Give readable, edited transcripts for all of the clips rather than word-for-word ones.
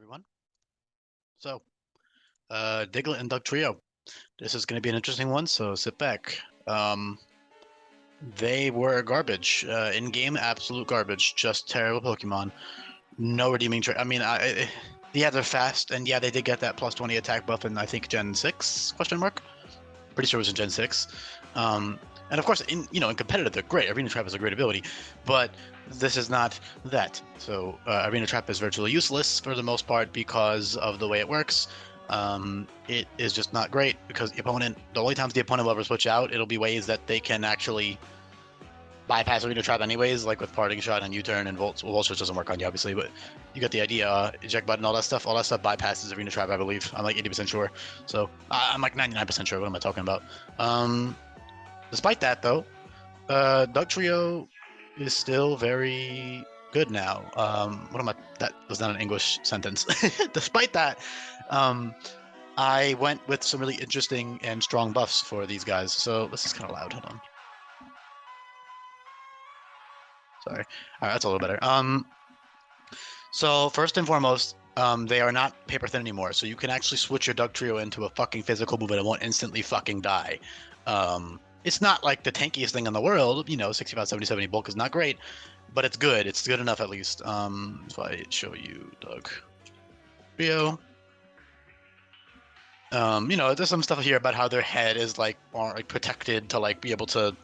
everyone. So, Diglett and Dugtrio. This is going to be an interesting one, so sit back. They were garbage. In-game, absolute garbage. Just terrible Pokemon. No redeeming trait. Yeah, they're fast, and yeah, they did get that plus 20 attack buff in, I think, Gen 6, question mark? Pretty sure it was in Gen 6. And of course, in competitive, they're great. Arena Trap is a great ability, but this is not that. So Arena Trap is virtually useless for the most part because of the way it works. It is just not great because the only times the opponent will ever switch out, it'll be ways that they can actually bypass Arena Trap anyways, like with Parting Shot and U-Turn and Volt. Well, Volt Switch doesn't work on you, obviously, but you got the idea. Eject Button, all that stuff bypasses Arena Trap, I believe. I'm like 80% sure. So I'm like 99% sure. What am I talking about? Despite that, though, Dugtrio is still very good now. That was not an English sentence. Despite that, I went with some really interesting and strong buffs for these guys. So this is kind of loud. Hold on. Sorry. All right, that's a little better. So first and foremost, they are not paper thin anymore. So you can actually switch your Dugtrio into a fucking physical move and it won't instantly fucking die. It's not like the tankiest thing in the world, 65, 70, 70 bulk is not great, but it's good. It's good enough at least. If I show you Dugtrio, there's some stuff here about how their head is like protected to like be able to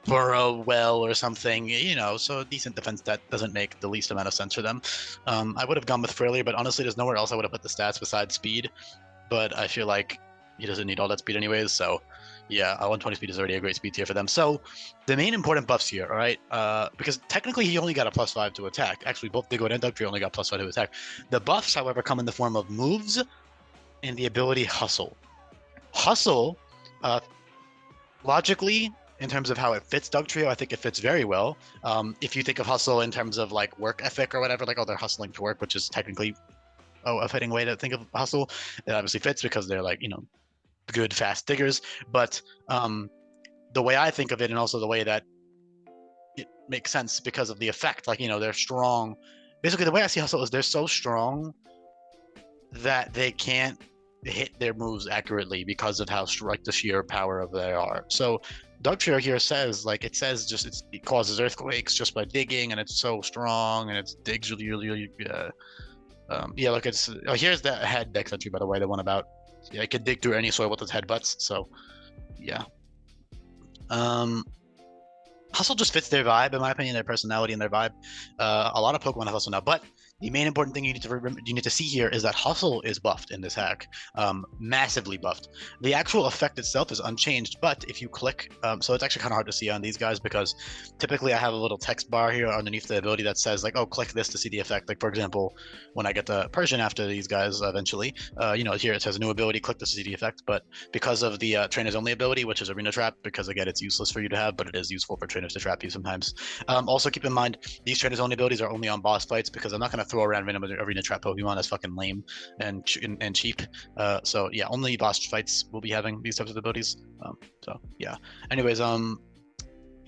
burrow well or something, so a decent defense that doesn't make the least amount of sense for them. I would have gone with Frillier, but honestly, there's nowhere else I would have put the stats besides speed, but I feel like he doesn't need all that speed anyways, so yeah, 120 speed is already a great speed tier for them. So the main important buffs here, all right, because technically he only got a +5 to attack. Actually, both Diglett and Dugtrio only got +5 to attack. The buffs, however, come in the form of moves and the ability Hustle. Hustle, logically, in terms of how it fits Dugtrio, I think it fits very well. If you think of Hustle in terms of like work ethic or whatever, like, oh, they're hustling to work, which is technically a fitting way to think of Hustle. It obviously fits because they're like, good fast diggers, but the way I think of it and also the way that it makes sense because of the effect, like, they're strong. Basically, the way I see Hustle is they're so strong that they can't hit their moves accurately because of how like the sheer power of they are. So Dugtrio here says, like, it causes earthquakes just by digging, and it's so strong, and it digs really yeah, look, here's the head dex entry, by the way, the one about it can dig through any soil with its headbutts. So yeah, Hustle just fits their vibe, in my opinion, their personality and their vibe. A lot of Pokemon have Hustle now, but the main important thing you need to see here is that Hustle is buffed in this hack, massively buffed. The actual effect itself is unchanged, but if you click, so it's actually kind of hard to see on these guys because typically I have a little text bar here underneath the ability that says like, oh, click this to see the effect. Like, for example, when I get the Persian after these guys eventually, here it says new ability, click this to see the effect. But because of the trainers only ability, which is Arena Trap, because again, it's useless for you to have, but it is useful for trainers to trap you sometimes. Also keep in mind, these trainers only abilities are only on boss fights because I'm not going to throw around random Arena Trap Pokemon. That's fucking lame and cheap. So yeah, only boss fights will be having these types of abilities. So yeah. Anyways,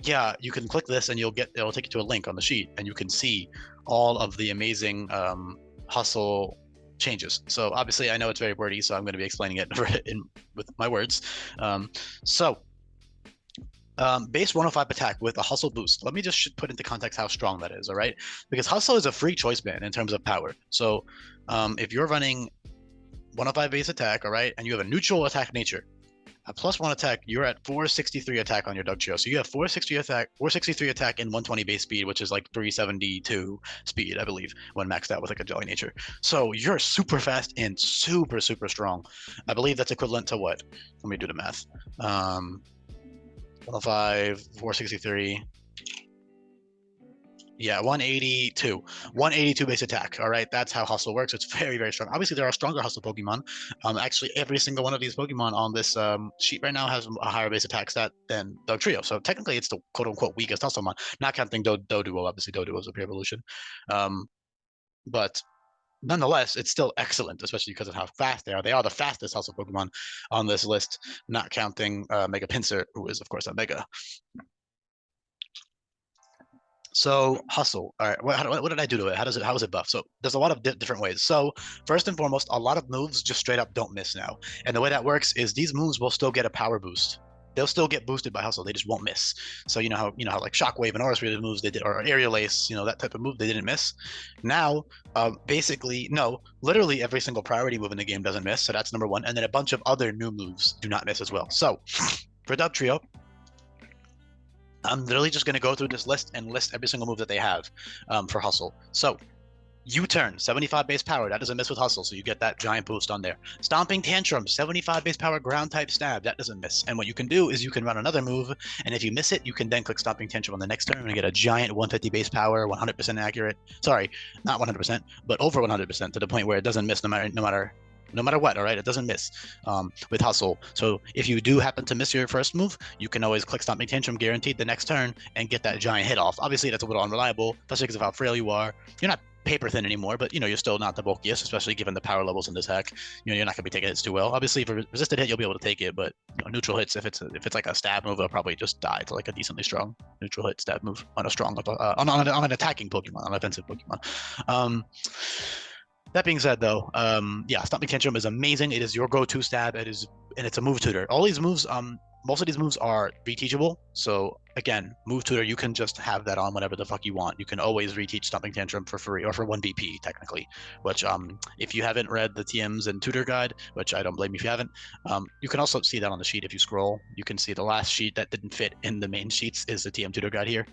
yeah, you can click this and it'll take you to a link on the sheet, and you can see all of the amazing Hustle changes. So obviously, I know it's very wordy, so I'm going to be explaining it with my words. Base 105 attack with a Hustle boost. Let me just put into context how strong that is, all right? Because Hustle is a free choice band in terms of power. So if you're running 105 base attack, all right, and you have a neutral attack nature, a +1 attack, you're at 463 attack on your Dugtrio. So you have 463 attack and 120 base speed, which is like 372 speed, I believe, when maxed out with like a Jelly nature. So you're super fast and super, super strong. I believe that's equivalent to what? Let me do the math. 105, 463. Yeah, 182. 182 base attack. All right, that's how Hustle works. It's very, very strong. Obviously, there are stronger Hustle Pokemon. Actually, every single one of these Pokemon on this sheet right now has a higher base attack stat than Dugtrio. So technically, it's the quote-unquote weakest Hustle Mon. Not counting Doduo. Obviously, Doduo is a pure evolution. But nonetheless, it's still excellent, especially because of how fast they are. They are the fastest Hustle Pokemon on this list, not counting Mega Pinsir, who is, of course, a Mega. So hustle. All right. What did I do to it? How is it buffed? So there's a lot of different ways. So first and foremost, a lot of moves just straight up don't miss now. And the way that works is these moves will still get a power boost. They'll still get boosted by hustle. They just won't miss. So you know how like shockwave and aura sphere moves they did, or aerial ace, that type of move they didn't miss. Now, basically, no, literally every single priority move in the game doesn't miss. So that's number one. And then a bunch of other new moves do not miss as well. So for Dugtrio, I'm literally just going to go through this list and list every single move that they have for Hustle. So, U-turn, 75 base power. That doesn't miss with Hustle, so you get that giant boost on there. Stomping Tantrum, 75 base power ground type stab. That doesn't miss. And what you can do is you can run another move, and if you miss it, you can then click Stomping Tantrum on the next turn and get a giant 150 base power, 100% accurate. Sorry, not 100%, but over 100% to the point where it doesn't miss no matter what, all right? It doesn't miss with Hustle. So if you do happen to miss your first move, you can always click Stomping Tantrum guaranteed the next turn and get that giant hit off. Obviously, that's a little unreliable, especially because of how frail you are. You're not paper thin anymore, but you're still not the bulkiest, especially given the power levels in this hack. You're not going to be taking hits too well. Obviously, if a resisted hit, you'll be able to take it, but neutral hits, if it's like a stab move, it'll probably just die to like a decently strong neutral hit stab move on a strong on an attacking Pokemon, on an offensive Pokemon. That being said, though, yeah, Stomping Tantrum is amazing. It is your go-to stab. And it's a move tutor. All these moves, most of these moves are reteachable. So again, move tutor, you can just have that on whenever the fuck you want. You can always reteach Stomping Tantrum for free or for 1 BP technically. Which, if you haven't read the TMs and tutor guide, which I don't blame you if you haven't, you can also see that on the sheet if you scroll. You can see the last sheet that didn't fit in the main sheets is the TM tutor guide here,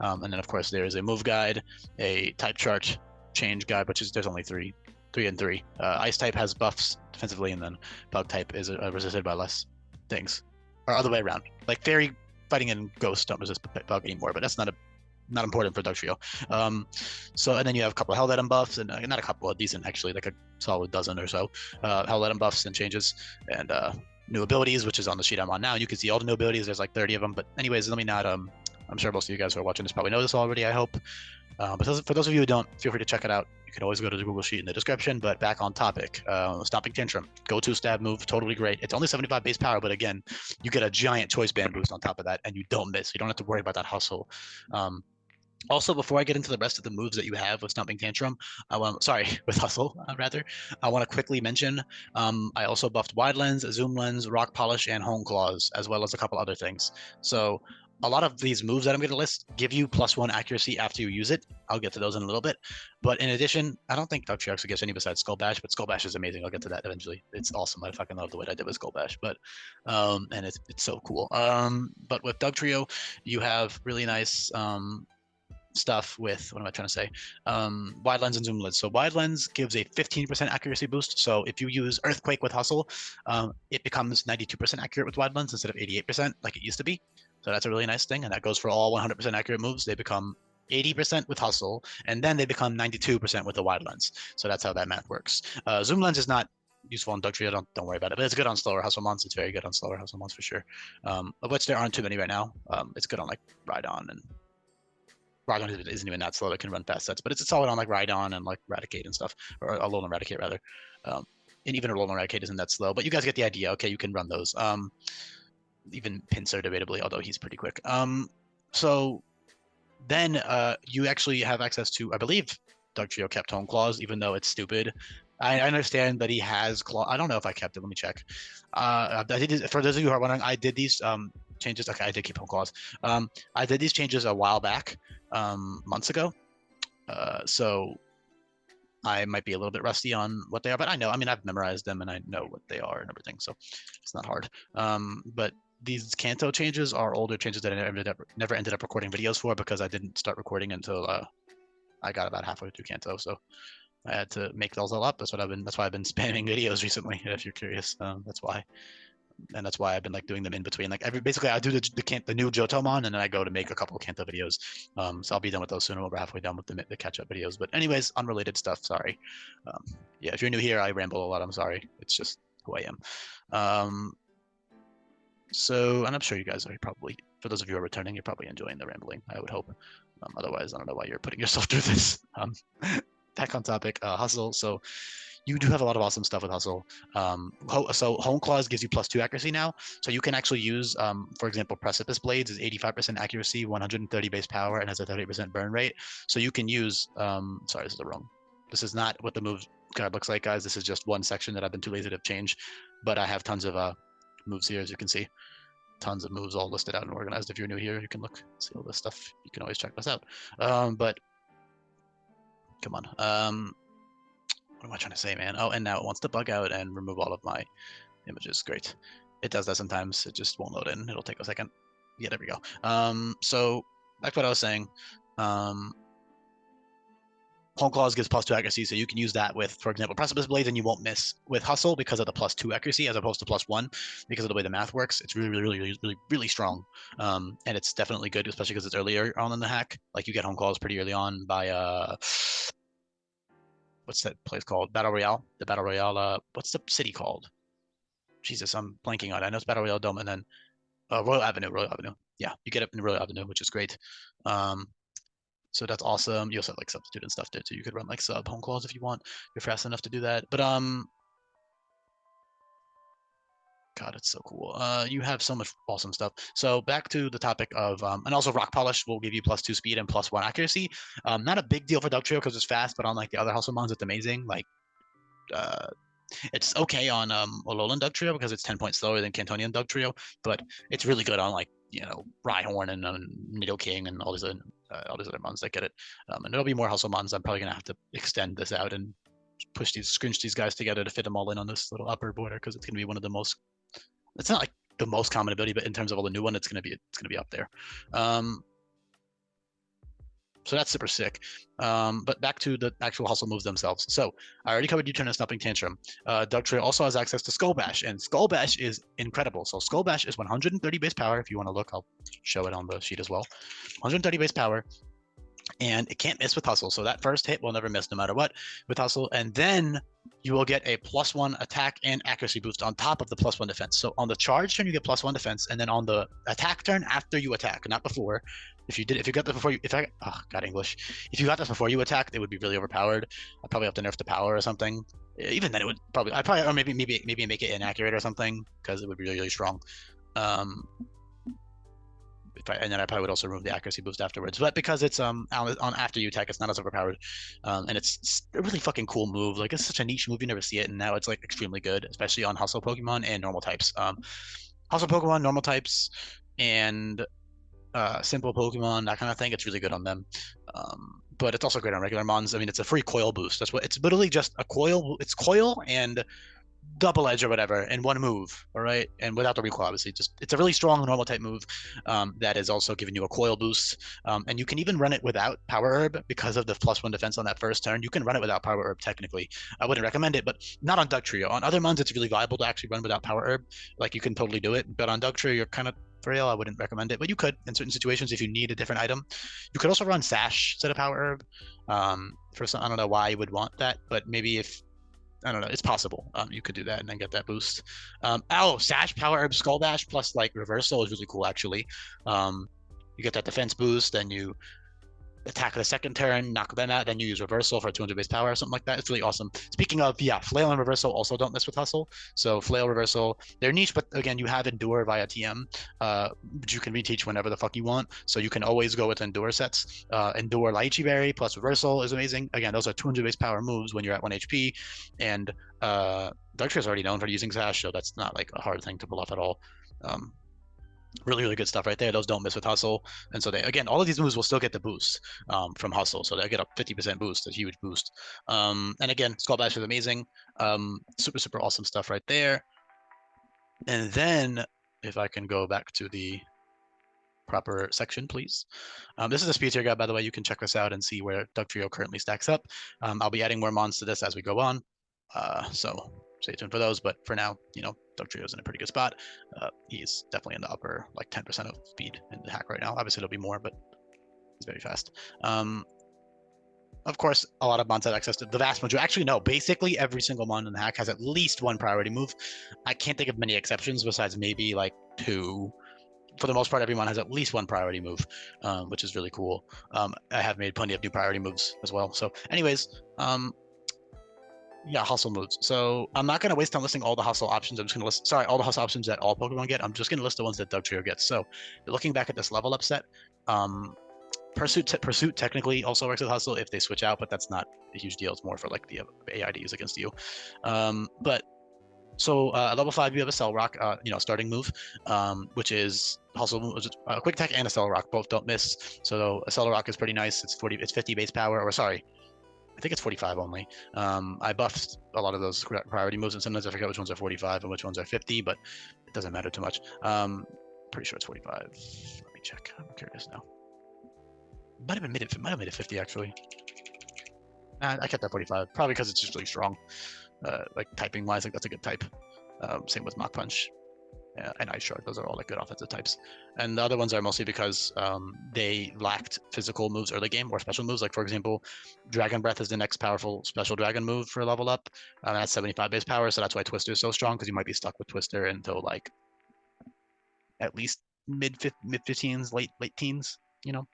and then of course there is a move guide, a type chart change guide, which is there's only three and three. Ice type has buffs defensively, and then bug type is resisted by less things, or other way around. Like fairy fighting and ghost don't resist bug anymore, but that's not important for Dugtrio. So and then you have a couple of hell item buffs, and not a couple, a decent actually, like a solid dozen or so hell item buffs and changes, and new abilities, which is on the sheet I'm on now. You can see all the new abilities. There's like 30 of them. But anyways, let me not. I'm sure most of you guys who are watching this probably know this already, I hope. But for those of you who don't, feel free to check it out. You can always go to the Google Sheet in the description. But back on topic, Stomping Tantrum, go-to stab move, totally great. It's only 75 base power, but again, you get a giant choice band boost on top of that, and you don't miss. You don't have to worry about that hustle. Also, before I get into the rest of the moves that you have with Stomping Tantrum, with Hustle, rather, I want to quickly mention, I also buffed Wide Lens, Zoom Lens, Rock Polish, and Hone Claws, as well as a couple other things. So a lot of these moves that I'm going to list give you +1 accuracy after you use it. I'll get to those in a little bit. But in addition, I don't think Dugtrio actually gets any besides Skull Bash, but Skull Bash is amazing. I'll get to that eventually. It's awesome. I fucking love the way I did with Skull Bash, but and it's so cool. But with Dugtrio, you have really nice stuff with, what am I trying to say? Wide Lens and Zoom Lens. So Wide Lens gives a 15% accuracy boost. So if you use Earthquake with Hustle, it becomes 92% accurate with Wide Lens instead of 88% like it used to be. So that's a really nice thing, and that goes for all 100% accurate moves. They become 80% with Hustle, and then they become 92% with the Wide Lens. So that's how that math works. Zoom Lens is not useful on Dugtrio, don't worry about it, but it's good on slower Hustle Mons. It's very good on slower Hustle Mons for sure, of which there aren't too many right now. It's good on like Rhydon, and Rhydon isn't even that slow. It can run fast sets, but it's solid on like Rhydon and like Raticate and stuff, or Alolan Raticate rather. And even Alolan Raticate isn't that slow, but you guys get the idea. Okay, you can run those. Even Pinsir debatably, although he's pretty quick. So then you actually have access to, I believe, Dugtrio kept Hone Claws, even though it's stupid. I understand that he has claw. I don't know if I kept it. Let me check. I did, for those of you who are wondering, I did these changes. Okay, I did keep Hone Claws. I did these changes a while back, months ago. So I might be a little bit rusty on what they are, but I know. I mean, I've memorized them and I know what they are and everything, so it's not hard. But these Kanto changes are older changes that I never ended up recording videos for, because I didn't start recording until I got about halfway through Kanto, so I had to make those all up. That's why I've been spamming videos recently. If you're curious, that's why. And that's why I've been like doing them in between. Like basically, I do the new Johtomon, and then I go to make a couple of Kanto videos. So I'll be done with those soon. We're halfway done with the catch-up videos. But anyways, unrelated stuff. Sorry. Yeah, if you're new here, I ramble a lot. I'm sorry. It's just who I am. So, and I'm sure you guys are probably, for those of you who are returning, you're probably enjoying the rambling, I would hope. Otherwise, I don't know why you're putting yourself through this. Back on topic, Hustle. So you do have a lot of awesome stuff with Hustle. So Hone Claws gives you +2 accuracy now. So you can actually use, for example, Precipice Blades is 85% accuracy, 130 base power, and has a 30% burn rate. So you can use, sorry, this is the wrong. This is not what the move card looks like, guys. This is just one section that I've been too lazy to change. But I have tons of moves here, as you can see. Tons of moves all listed out and organized. If you're new here, you can look, see all this stuff. You can always check this out. But come on. What am I trying to say, man? Oh, and now it wants to bug out and remove all of my images. Great. It does that sometimes. It just won't load in. It'll take a second. Yeah, there we go. So back to what I was saying. Hone Claws gives +2 accuracy, so you can use that with, for example, Precipice Blades, and you won't miss with Hustle because of the +2 accuracy as opposed to +1 because of the way the math works. It's really strong, and it's definitely good, especially because it's earlier on in the hack. Like you get Hone Claws pretty early on by what's that place called? Battle Royale. The Battle Royale. What's the city called? Jesus, I'm blanking on it. I know it's Battle Royale Dome, and then Royal Avenue. Royal Avenue. Yeah, you get up in Royal Avenue, which is great. So that's awesome. You also have like substitute and stuff there too. You could run like sub Hone Claws if you want. You're fast enough to do that. But God, it's so cool. You have so much awesome stuff. So back to the topic of and also Rock Polish will give you +2 speed and +1 accuracy. Not a big deal for Dugtrio because it's fast, but on like the other Hustle Mons, it's amazing. Like it's okay on Alolan Dugtrio because it's 10 points slower than Cantonian Dugtrio, but it's really good on like Rhyhorn and Nidoking and all these other mons that get it. And there'll be more Hustle mons. I'm probably gonna have to extend this out and scrunch these guys together to fit them all in on this little upper border because it's gonna be one of the most. It's not like the most common ability, but in terms of all the new one, it's gonna be up there. So that's super sick. But back to the actual Hustle moves themselves. So I already covered U-turn and Stomping Tantrum. Dugtrio also has access to Skull Bash, and Skull Bash is incredible. So Skull Bash is 130 base power. If you want to look, I'll show it on the sheet as well. 130 base power, and it can't miss with Hustle. So that first hit will never miss no matter what with Hustle. And then you will get a +1 attack and accuracy boost on top of the +1 defense. So on the charge turn, you get +1 defense, and then on the attack turn after you attack, not before. If you got this before you, if you got this before you attacked, it would be really overpowered. I'd probably have to nerf the power or something. Even then, it would probably, or maybe make it inaccurate or something because it would be really strong. And then I probably would also remove the accuracy boost afterwards. But because it's on after you attack, it's not as overpowered, and it's a really fucking cool move. Like it's such a niche move, you never see it, and now it's like extremely good, especially on Hustle Pokemon and normal types. Hustle Pokemon, normal types, and simple Pokemon, that kind of thing. It's really good on them. But it's also great on regular mons. I mean, it's a free coil boost. That's what it's literally just a coil. It's coil and double edge or whatever in one move, all right, and without the recoil, obviously. Just it's a really strong normal type move that is also giving you a coil boost, and you can even run it without Power Herb because of the +1 defense on that first turn. You can run it without Power Herb technically. I wouldn't recommend it, but not on Dugtrio. On other mons, it's really viable to actually run without Power Herb. Like you can totally do it, but on Dugtrio, you're kind of frail. I wouldn't recommend it, but you could in certain situations if you need a different item. You could also run Sash instead of Power Herb. For some, I don't know why you would want that, but maybe if I don't know, it's possible. You could do that and then get that boost. Sash, Power Herb, Skull Bash plus like Reversal is really cool actually. You get that defense boost, then you attack the second turn, knock them out, then you use Reversal for 200 base power or something like that. It's really awesome. Speaking of, Flail and Reversal also don't mess with Hustle. So Flail, Reversal, they're niche, but again, you have Endure via TM, which you can reteach whenever the fuck you want. So you can always go with Endure sets. Endure Lychee Berry plus Reversal is amazing. Again, those are 200 base power moves when you're at 1 HP. And Dugtrio is already known for using Sash, so that's not like a hard thing to pull off at all. Really good stuff right there. Those don't miss with Hustle, and so again, all of these moves will still get the boost from Hustle, so they get a 50% boost, a huge boost. And again, Skull Bash is amazing. Super awesome stuff right there. And then if I can go back to the proper section, please. This is a speed tier guide, by the way. You can check this out and see where Dugtrio currently stacks up. I'll be adding more mons to this as we go on, so stay tuned for those. But for now, Dugtrio's in a pretty good spot. He's definitely in the upper like 10% of speed in the hack right now. Obviously, it'll be more, but he's very fast. Of course, a lot of mons have access to the vast majority. Actually, no, basically every single mon in the hack has at least one priority move. I can't think of many exceptions besides maybe like 2. For the most part, everyone has at least one priority move, which is really cool. I have made plenty of new priority moves as well. So anyways, Yeah, hustle moves. So I'm not going to waste time listing all the hustle options. I'm just going to list, sorry, all the hustle options that all Pokemon get. I'm just going to list the ones that Dugtrio gets. So looking back at this level up set, Pursuit technically also works with hustle if they switch out, but that's not a huge deal. It's more for like the AI to use against you. But so at level 5, you have a Cell Rock, starting move, which is hustle, a quick attack and a Cell Rock. Both don't miss. So a Cell Rock is pretty nice. It's 50 base power, or sorry, I think it's 45 only. I buffed a lot of those priority moves, and sometimes I forget which ones are 45 and which ones are 50, but it doesn't matter too much. Pretty sure it's 45. Let me check. I'm curious now. Might have made it 50 actually. I kept that 45, probably because it's just really strong. Like typing wise, like that's a good type. Same with Mach Punch. And Ice Shard, those are all like good offensive types. And the other ones are mostly because they lacked physical moves early game or special moves. Like for example, Dragon Breath is the next powerful special dragon move for level up. That's 75 base power, so that's why Twister is so strong, because you might be stuck with Twister until like at least mid 15s, late teens.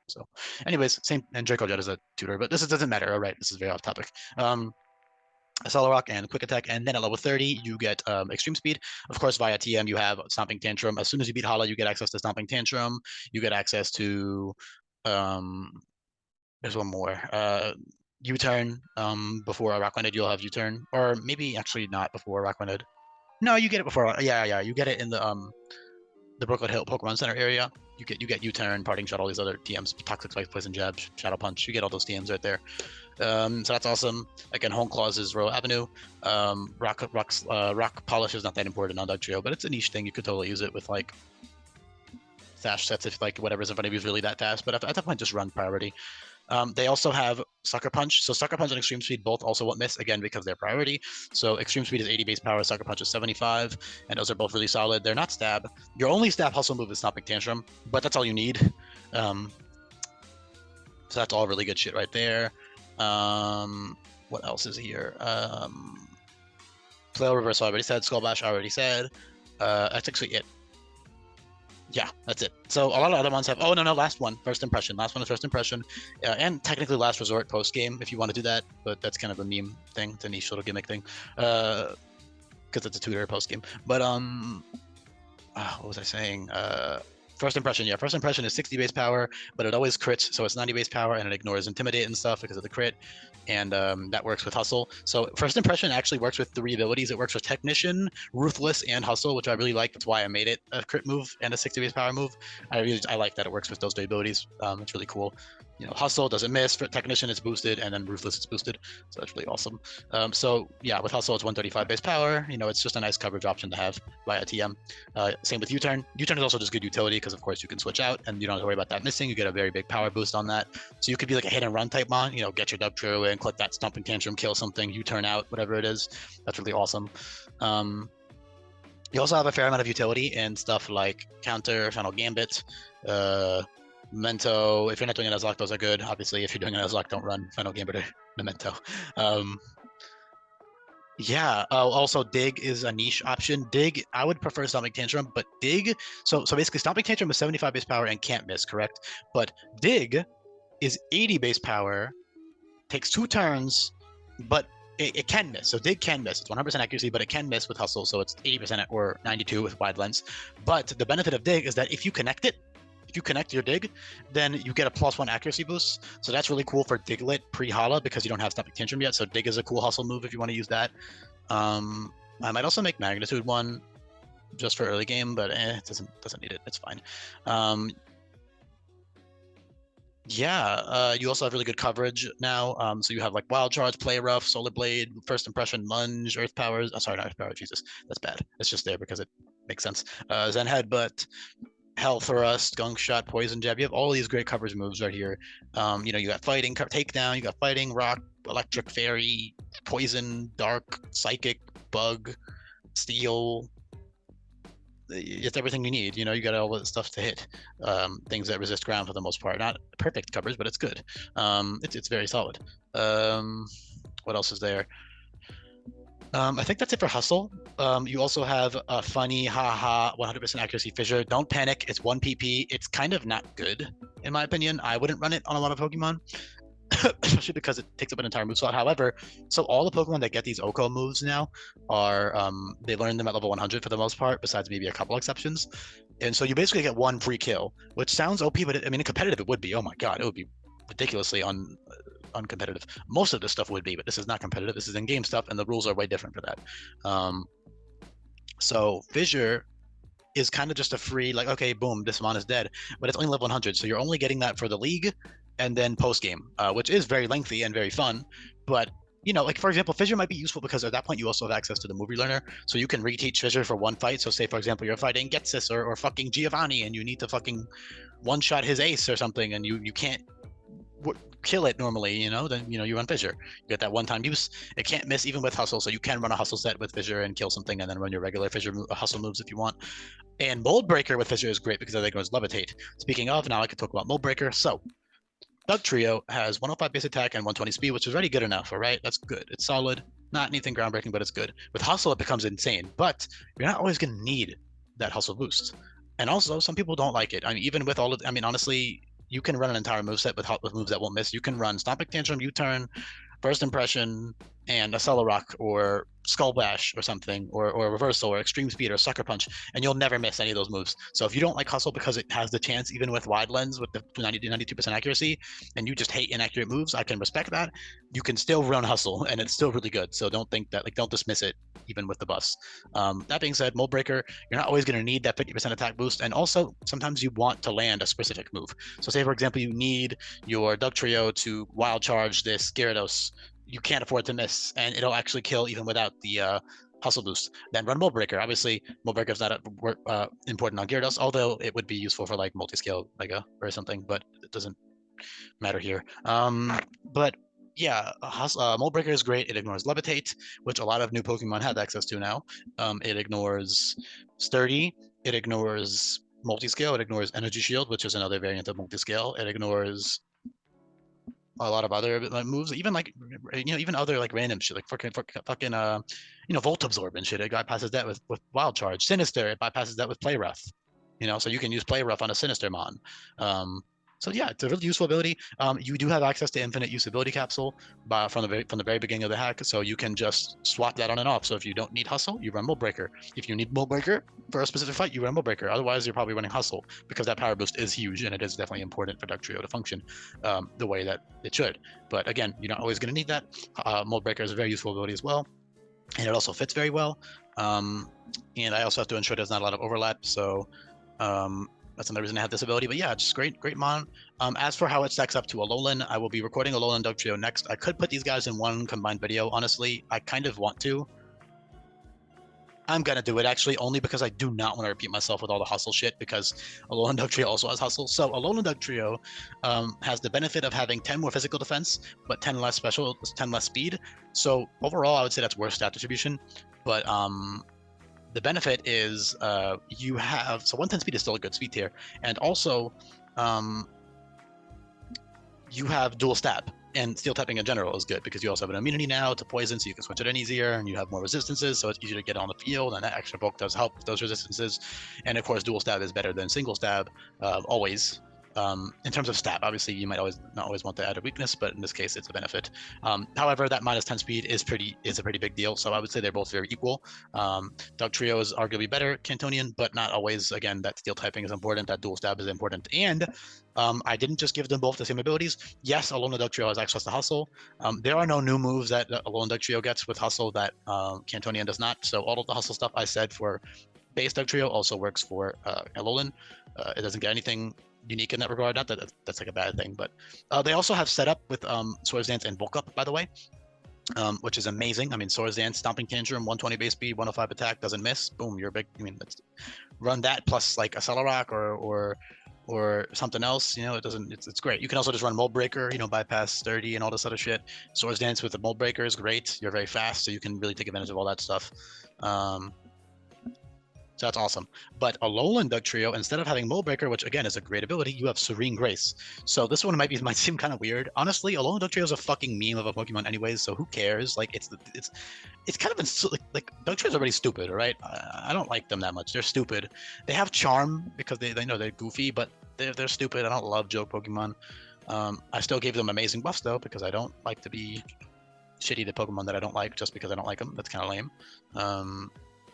So anyways, same. And Draco Jet is a tutor, but this doesn't matter. All right, this is very off topic. Rock and Quick Attack, and then at level 30 you get Extreme Speed. Of course, via TM you have Stomping Tantrum. As soon as you beat Hala, you get access to Stomping Tantrum. You get access to there's one more. U-turn. Before Rock Winded, you'll have U-turn, or maybe actually not before Rock Winded. No, you get it before. Yeah. You get it in the Brooklyn Hill Pokemon Center area. You get U-turn, Parting Shot, all these other TMs, Toxic Spike, Poison Jab, Shadow Punch. You get all those TMs right there. So that's awesome. Again, Home Claws is Royal Avenue. Rock Polish is not that important on Dugtrio, but it's a niche thing. You could totally use it with like Sash sets if like whatever's in front of you is really that fast. But at that point, just run priority. They also have Sucker Punch. So Sucker Punch and Extreme Speed both also won't miss, again, because they're priority. So Extreme Speed is 80 base power, Sucker Punch is 75, and those are both really solid. They're not stab. Your only stab hustle move is Stomping Tantrum, but that's all you need. So that's all really good shit right there. What else is here? Flail Reversal I already said. Skull Bash I already said. That's actually it. Yeah, that's it. So a lot of other ones have. Oh no, last one, First Impression. Last one is First Impression, and technically Last Resort post game if you want to do that. But that's kind of a meme thing. It's a niche little gimmick thing, because it's a tutor post game. But what was I saying? First Impression, yeah. First Impression is 60 base power, but it always crits, so it's 90 base power, and it ignores Intimidate and stuff because of the crit, and that works with Hustle. So First Impression actually works with 3 abilities. It works with Technician, Ruthless, and Hustle, which I really like. That's why I made it a crit move and a 60 base power move. I like that it works with those 3 abilities. It's really cool. Hustle doesn't miss. For Technician, it's boosted, and then Ruthless, it's boosted. So that's really awesome. So yeah, with Hustle, it's 135 base power. It's just a nice coverage option to have via TM. Same with U-turn. U-turn is also just good utility because, of course, you can switch out, and you don't have to worry about that missing. You get a very big power boost on that. So you could be like a hit and run type mon. Get your Dugtrio in, click that Stomping Tantrum, kill something, U-turn out, whatever it is. That's really awesome. You also have a fair amount of utility in stuff like Counter, Final Gambit, Memento. If you're not doing an Nuzlocke, those are good. Obviously, if you're doing an Nuzlocke, don't run Final Gambit or Memento. Yeah. Also, Dig is a niche option. Dig, I would prefer Stomping Tantrum, but Dig. So basically, Stomping Tantrum is 75 base power and can't miss, correct? But Dig is 80 base power, takes 2 turns, but it can miss. So Dig can miss. It's 100% accuracy, but it can miss with Hustle. So it's 80% or 92 with Wide Lens. But the benefit of Dig is that if you connect it, if you connect your Dig, then you get a +1 accuracy boost. So that's really cool for Diglett pre-Hala because you don't have Stomping Tantrum yet. So Dig is a cool hustle move if you want to use that. I might also make Magnitude one just for early game, but it doesn't need it. It's fine. Yeah, you also have really good coverage now. So you have like Wild Charge, Play Rough, Solar Blade, First Impression, Lunge, Earth Powers. Oh, sorry, not Earth Power. Jesus, that's bad. It's just there because it makes sense. Zen Headbutt, Hell Thrust, Gunk Shot, Poison Jab. You have all these great coverage moves right here. You got Fighting, Takedown, you got Fighting, Rock, Electric, Fairy, Poison, Dark, Psychic, Bug, Steel. It's everything you need. You got all the stuff to hit. Things that resist ground for the most part. Not perfect coverage, but it's good. It's very solid. What else is there? I think that's it for Hustle. You also have a funny, 100% accuracy Fissure. Don't panic. It's 1 PP. It's kind of not good, in my opinion. I wouldn't run it on a lot of Pokemon. especially because it takes up an entire move slot. However, so all the Pokemon that get these Oko moves now are they learn them at level 100 for the most part, besides maybe a couple exceptions. And so you basically get one free kill, which sounds OP, but I mean, in competitive it would be. Oh my god, it would be ridiculously uncompetitive. Most of this stuff would be, but this is not competitive. This is in-game stuff, and the rules are way different for that. So Fissure is kind of just a free, like, okay, boom, this mon is dead, but it's only level 100, so you're only getting that for the league and then post game, which is very lengthy and very fun. But you know, like for example, Fissure might be useful because at that point you also have access to the movie learner, so you can reteach Fissure for one fight. So say for example you're fighting Getsis or fucking Giovanni, and you need to fucking one shot his ace or something, and you can't kill it normally, you know, then you run Fissure. You get that one-time use. It can't miss even with Hustle, so you can run a Hustle set with Fissure and kill something, and then run your regular Fissure Hustle moves if you want. And Mold Breaker with Fissure is great because I think it was Levitate. Speaking of, now I can talk about Mold Breaker. So Dugtrio has 105 base attack and 120 speed, which is already good enough, all right? That's good. It's solid. Not anything groundbreaking, but it's good. With Hustle, it becomes insane, but you're not always going to need that Hustle boost. And also, some people don't like it. I mean, even with all of, I mean, honestly, you can run an entire moveset with moves that won't miss. You can run Stomping Tantrum, U-Turn, First Impression, and a Rock or Skull Bash or something, or Reversal or Extreme Speed or Sucker Punch, and you'll never miss any of those moves. So if you don't like Hustle because it has the chance, even with Wide Lens with the 92% accuracy, and you just hate inaccurate moves, I can respect that. You can still run Hustle, and it's still really good. So don't think that, like, don't dismiss it even with the buffs. That being said, Mold Breaker, you're not always going to need that 50% attack boost, and also sometimes you want to land a specific move. So say for example you need your Dugtrio to Wild Charge this Gyarados. You can't afford to miss, and it'll actually kill even without the Hustle boost. Then run Mold Breaker. Obviously, Mold Breaker is not important on Gyarados, although it would be useful for like multi-scale Mega or something, but it doesn't matter here. But yeah, Mold Breaker is great. It ignores Levitate, which a lot of new Pokemon have access to now. It ignores Sturdy. It ignores Multi-Scale. It ignores Energy Shield, which is another variant of Multi-Scale. It ignores a lot of other moves, even like even other like random shit, like fucking Volt Absorb and shit. It bypasses that with Wild Charge. Sinister, it bypasses that with Play Rough. So you can use Play Rough on a Sinister Mon. So yeah, it's a really useful ability. You do have access to Infinite Usability Capsule from the very beginning of the hack, so you can just swap that on and off. So if you don't need Hustle, you run Mold Breaker. If you need Mold Breaker for a specific fight, you run Mold Breaker. Otherwise, you're probably running Hustle because that power boost is huge, and it is definitely important for Dugtrio to function the way that it should. But again, you're not always going to need that. Mold Breaker is a very useful ability as well, and it also fits very well. And I also have to ensure there's not a lot of overlap, so that's another reason I have this ability. But yeah, just great mon. As for how it stacks up to Alolan, I will be recording Alolan Dugtrio next. I could put these guys in one combined video. Honestly, I kind of want to. I'm gonna do it actually, only because I do not want to repeat myself with all the Hustle shit, because Alolan Dugtrio also has Hustle. So Alolan Dugtrio has the benefit of having 10 more physical defense, but 10 less special, 10 less speed. So overall, I would say that's worse stat distribution. But the benefit is you have, so 110 speed is still a good speed tier, and also you have dual stab, and steel typing in general is good because you also have an immunity now to poison, so you can switch it in easier, and you have more resistances, so it's easier to get on the field, and that extra bulk does help with those resistances. And of course, dual stab is better than single stab, always. In terms of stab, obviously you might not always want the added weakness, but in this case it's a benefit. However, that minus 10 speed is a pretty big deal, so I would say they're both very equal. Dugtrio is arguably better Cantonian, but not always. Again, that steel typing is important, that dual stab is important, and I didn't just give them both the same abilities. Yes, Alolan Dugtrio has access to Hustle. There are no new moves that Alolan Dugtrio gets with Hustle that Cantonian does not, so all of the Hustle stuff I said for base Dugtrio also works for Alolan. It doesn't get anything unique in that regard. Not that that's like a bad thing, but they also have setup with Swords Dance and Bulk Up, by the way, which is amazing. I mean, Swords Dance, Stomping Tantrum, 120 base speed, 105 attack, doesn't miss. Boom, you're big. I mean, let's run that plus like a Rock or something else. It doesn't. It's great. You can also just run Mold Breaker, bypass Sturdy and all this other shit. Swords Dance with the Mold Breaker is great. You're very fast, so you can really take advantage of all that stuff. So that's awesome. But Alolan Dugtrio, instead of having Mold Breaker, which again is a great ability, you have Serene Grace. So this one might seem kind of weird. Honestly, Alolan Dugtrio is a fucking meme of a Pokemon anyways, so who cares? Like it's kind of like Dugtrio's already stupid, all right? I don't like them that much. They're stupid. They have charm because they know they're goofy, but they're stupid. I don't love joke Pokemon. I still gave them amazing buffs though, because I don't like to be shitty to Pokemon that I don't like just because I don't like them. That's kind of lame.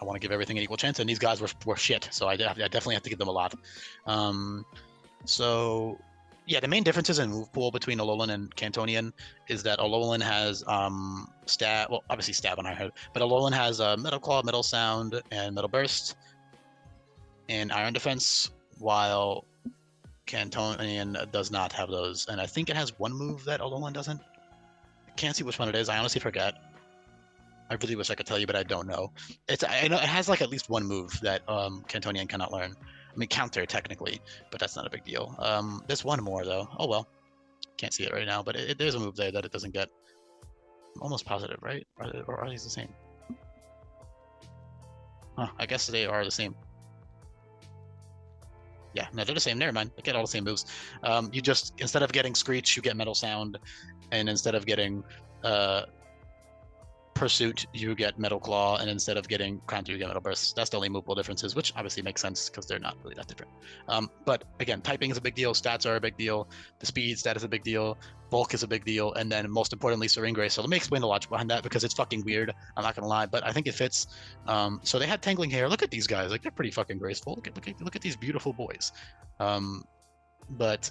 I want to give everything an equal chance, and these guys were shit, so I definitely have to give them a lot. So yeah, the main differences in move pool between Alolan and Cantonian is that Alolan has stab, well, obviously stab on our head, but Alolan has Metal Claw, Metal Sound, and Metal Burst, and Iron Defense, while Cantonian does not have those. And I think it has one move that Alolan doesn't. I can't see which one it is. I honestly forget. I really wish I could tell you, but I don't know. I know it has like at least one move that Cantonian cannot learn. I mean, counter technically, but that's not a big deal. There's one more though. Oh well, can't see it right now, but there's a move there that it doesn't get. I'm almost positive, right? Or are these the same? Huh, I guess they are the same. Yeah, no, they're the same. Never mind. They get all the same moves. You just, instead of getting Screech, you get Metal Sound, and instead of getting Pursuit, you get Metal Claw, and instead of getting Kanto, you get Metal Burst. That's the only movable differences, which obviously makes sense because they're not really that different. But again, typing is a big deal, stats are a big deal, the speed stat is a big deal, bulk is a big deal, and then most importantly, Serene Grace. So let me explain the logic behind that because it's fucking weird. I'm not gonna lie, but I think it fits. So they had Tangling Hair. Look at these guys, like they're pretty fucking graceful. Look at these beautiful boys. But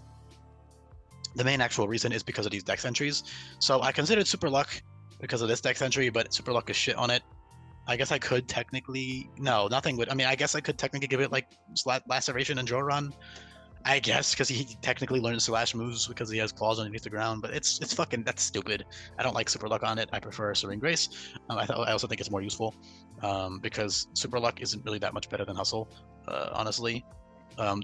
the main actual reason is because of these dex entries. So I considered Super Luck because of this dex entry, but Super Luck is shit on it. I guess I could technically, no, nothing would. I mean, I guess I could technically give it like Laceration and Joran. I guess because he technically learns Slash moves because he has claws underneath the ground, but it's fucking, that's stupid. I don't like Super Luck on it. I prefer Serene Grace. I also think it's more useful because Super Luck isn't really that much better than Hustle, honestly.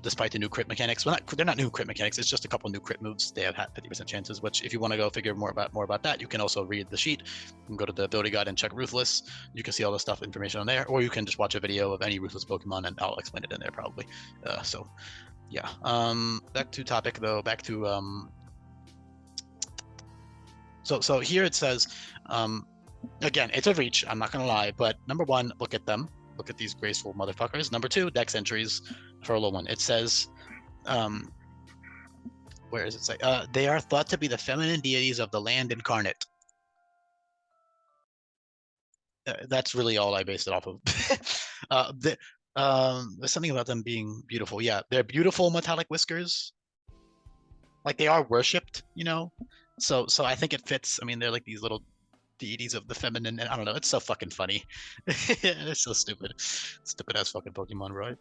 Despite the new crit mechanics. Well, they're not new crit mechanics. It's just a couple new crit moves. They have had 50% chances. Which, if you want to go figure more about that, you can also read the sheet. You can go to the ability guide and check Ruthless. You can see all the stuff, information on there, or you can just watch a video of any Ruthless Pokemon, and I'll explain it in there probably. So, yeah. Back to topic though. Back to So here it says, again, it's a reach. I'm not gonna lie, but number one, look at them. Look at these graceful motherfuckers. Number two, dex entries for Alolan. It says, where does it say? They are thought to be the feminine deities of the land incarnate. That's really all I based it off of. There's something about them being beautiful. Yeah, they're beautiful metallic whiskers. Like they are worshipped, you know. So I think it fits. I mean, they're like these little deities of the feminine, and I don't know, it's so fucking funny. It's so stupid ass fucking Pokemon, bro.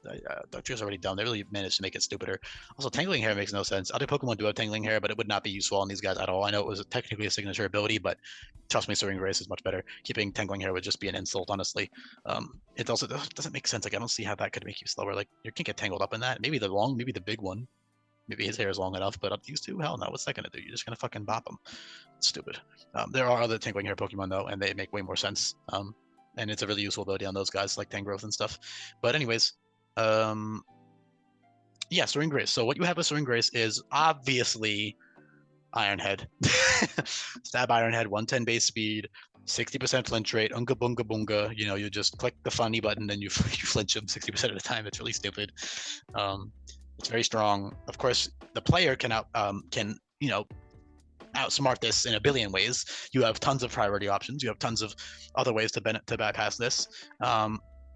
Dugtrio's already dumb. They really managed to make it stupider. Also, Tangling Hair makes no sense. Other Pokemon do have Tangling Hair, but it would not be useful on these guys at all. I know it was technically a signature ability, but trust me, Serene Grace is much better. Keeping Tangling Hair would just be an insult, honestly. It also doesn't make sense. Like, I don't see how that could make you slower. Like, you can't get tangled up in that. Maybe the big one. Maybe his hair is long enough, but up these two, hell no. What's that gonna do? You're just gonna fucking bop them. It's stupid. There are other Tangling Hair Pokemon though, and they make way more sense. And it's a really useful ability on those guys like Tangrowth and stuff. But anyways, yeah, Serene Grace. So what you have with Serene Grace is obviously Iron Head. Stab Iron Head, 110 base speed, 60% flinch rate, unga bunga bunga. You know, you just click the funny button and you flinch him 60% of the time. It's really stupid. It's very strong. Of course, the player can outsmart this in a billion ways. You have tons of priority options. You have tons of other ways to bypass this.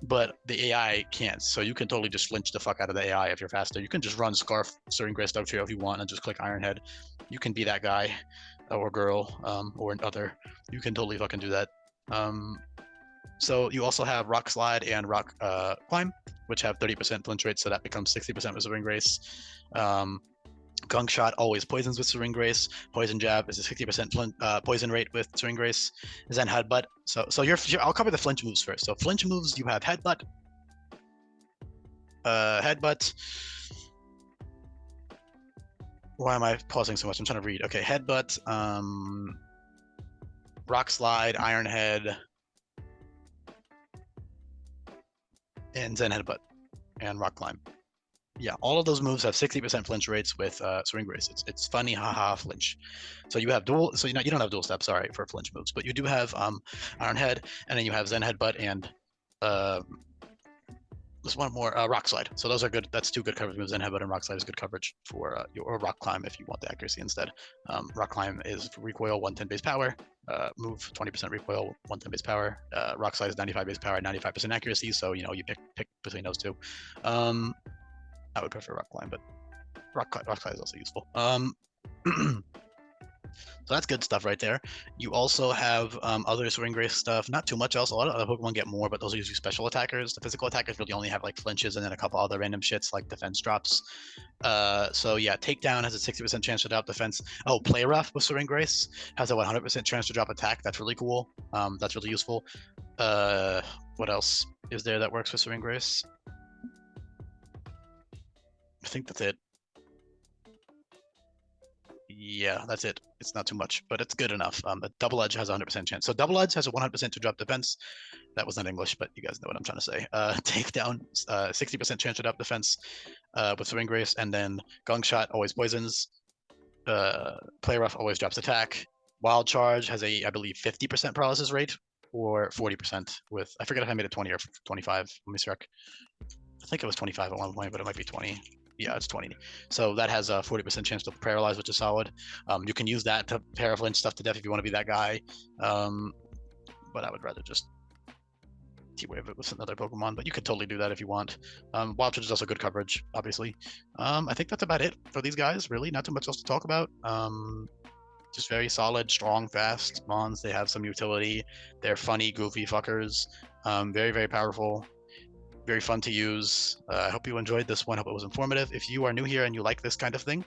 But the AI can't. So you can totally just flinch the fuck out of the AI if you're faster. You can just run Scarf, Serene Grace, Dugtrio if you want, and just click Iron Head. You can be that guy or girl or other. You can totally fucking do that. So you also have Rock Slide and Rock Climb, which have 30% flinch rate, so that becomes 60% with Serene Grace. Gunk Shot always poisons with Serene Grace. Poison Jab is a 60% poison rate with Serene Grace. Then Headbutt. So I'll cover the flinch moves first. So flinch moves, you have Headbutt. Headbutt. Why am I pausing so much? I'm trying to read. Okay, Headbutt. Rock Slide, Iron Head, and Zen Headbutt, and Rock Climb. Yeah, all of those moves have 60% flinch rates with Serene Grace. It's funny, haha, flinch. So you have dual. So you don't have dual step, sorry, for flinch moves, but you do have Iron Head, and then you have Zen Headbutt and Just one more. Rock Slide. So those are good. That's 2 good coverage moves. And Headbutt and Rock Slide is good coverage for your Rock Climb if you want the accuracy instead. Rock Climb is recoil 110 base power. Move 20% recoil, 110 base power. Rock Slide is 95 base power, 95% accuracy. So you pick between those 2. I would prefer Rock Climb, but Rock Slide is also useful. So that's good stuff right there. You also have other Swing Grace stuff. Not too much else. A lot of other Pokemon get more, but those are usually special attackers. The physical attackers really only have like flinches and then a couple other random shits like defense drops. So yeah, Takedown has a 60% chance to drop defense. Oh, Play Rough with Swing Grace has a 100% chance to drop attack. That's really cool. That's really useful. What else is there that works with Swing Grace? I think that's it. Yeah, that's it. It's not too much, but it's good enough. The Double Edge has a 100% chance. So Double Edge has a 100% to drop defense. That was not English, but you guys know what I'm trying to say. Takedown, 60% chance to drop defense with Swing Grace, and then Gong Shot always poisons. Play Rough always drops attack. Wild Charge has a, I believe, 50% paralysis rate, or 40% with, I forget if I made it 20 or 25. Let me check. I think it was 25 at one point, but it might be 20. Yeah, it's 20. So that has a 40% chance to paralyze, which is solid. You can use that to paraflinch stuff to death if you want to be that guy. But I would rather just T-Wave it with another Pokemon, but you could totally do that if you want. Wild Charge is also good coverage, obviously. I think that's about it for these guys, really. Not too much else to talk about. Just very solid, strong, fast Mons. They have some utility. They're funny, goofy fuckers. Very, very powerful. Very fun to use. I hope you enjoyed this one. Hope it was informative. If you are new here and you like this kind of thing,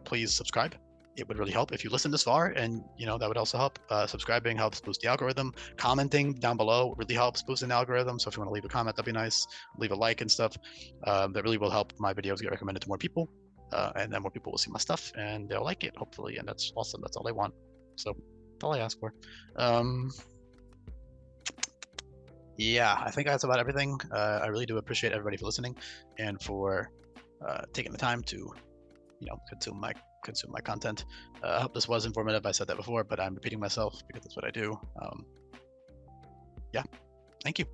please subscribe. It would really help if you listen this far, and that would also help. Subscribing helps boost the algorithm. Commenting down below really helps boost the algorithm. So if you want to leave a comment, that'd be nice. Leave a like and stuff. That really will help my videos get recommended to more people, and then more people will see my stuff and they'll like it, hopefully. And that's awesome. That's all I want. So that's all I ask for. Yeah, I think that's about everything. I really do appreciate everybody for listening and for taking the time to, consume my content. I hope this was informative. I said that before, but I'm repeating myself because that's what I do. Yeah, thank you.